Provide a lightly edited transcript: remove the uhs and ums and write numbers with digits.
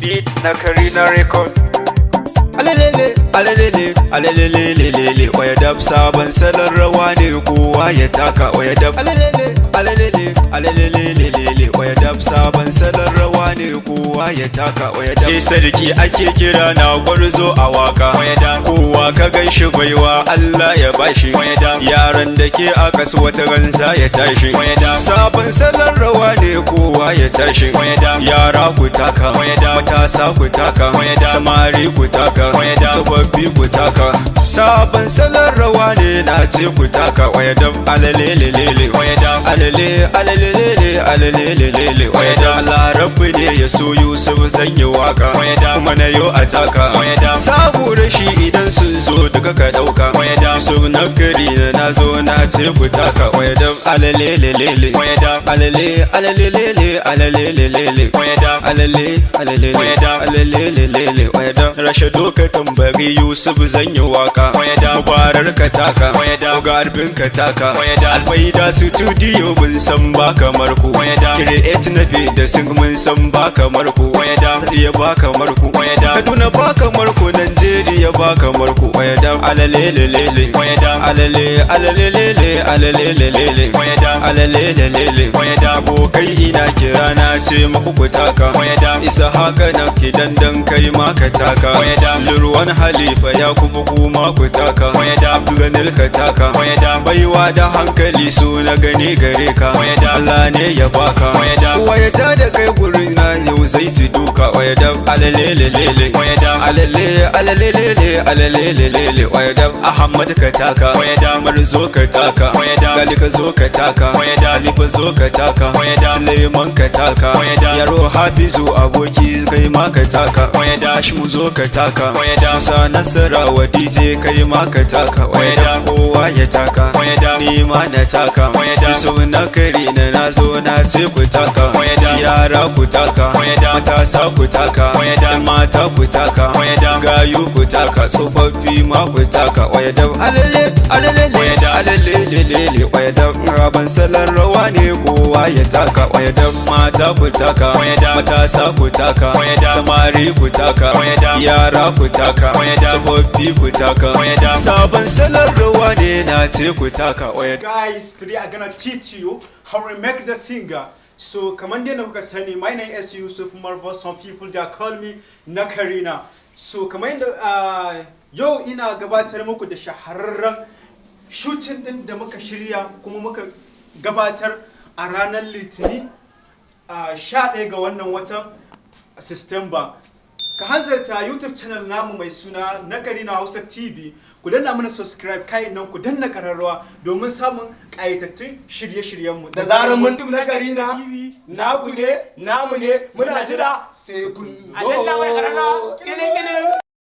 Beat na Karina Record. Alelele, alelele, alelele, waya dab sabon salon rawa ne kowa ya taka waya dab. Alelele, alelele, alelele, waya dab sabon salon rawa ne kowa ya taka waya dab. Ke sarki ake kira na gwarzo a waka waya dab. Kowa ka ganshi baiwa Allah ya bashi waya dab. Yaran da ke a kasu wata ranza ya tashi waya dab. Sabon salon rawa ne kowa ya tashi waya dab. Yara ku taka waya dab. Matasa ku taka waya dab. Samari ku taka tsofaffi ku taka sabon salon rawa ne na ce ku taka waya dab alalelelele waya dab alale alalelele alalelelele waya dab Allah rabbi ne ya so Yusuf zan yi waka waya dab kuma na yo a taka waya dab sabu rashi idan sun zo duka ka dauka waya dab Yusuf na gari na zo na ce ku taka waya dab alalelelele waya dab alale alalelele alalelelele waya dab alale alalele waya dab alalelelele waya dab rashe doka tambari Yusuf zan yi waka mubarar ka taka garbin ka taka alfaida studio mun san ba kamar ku create na fi da sing mun san ba kamar ku ya ba kamar ku Kaduna ba kamar ku Nigeria ba kamar ku alalelelele alale alalelele alalelelele alalelelele abokai ina kira na ce muku ku taka isa haka nan kidan dan kai ma ka taka Lurwan Halifa ya kuma ku taka Abdulganil ka taka baiwa da hankali su na gani gare ka Allah ne ya baka waya ta da kai gurin na yau zai ci duka waya da alalelelele alale alalelele alalelelele waya da Ahmad ka taka Marzo ka taka Gali ka zo ka taka Halifa zo ka taka Suleiman ka taka Yaro Hafizu aboki kai ma ka taka Hashmu zo ka taka Musa Nasara wa DJ kai ma ka taka kowa ya taka ni ma na taka so na kari na zo na ce ku taka yara ku taka matasa ku taka mata ku taka gayu ku taka tsofaffi ma ku taka alale alale alale raban salon rawa ne kowa ya taka mata ku taka matasa ku taka samari ku taka yara ku taka tsofaffi ku taka sabon salon rawa ne na ce ku taka Guys, today I'm gonna teach you how to make the singer. So kamar dai na kuka sani, my name is Yusuf Marva. Some people they call me Nakarina. So kamar yadda yau ina gabatar muku da shahararren shooting din da muka shirya kuma muka gabatar a ranar Litinin 11 ga wannan watan September. Ka hanzarta YouTube channel namu mai suna Nakarina Hausa TV, ku danna mana subscribe kai nan ku danna kararrawa domin samun ƙayatattun shirye-shiryenmu. Da zarar mun duk Nakarina TV naku ne, namu ne, muna jira sai kun zo.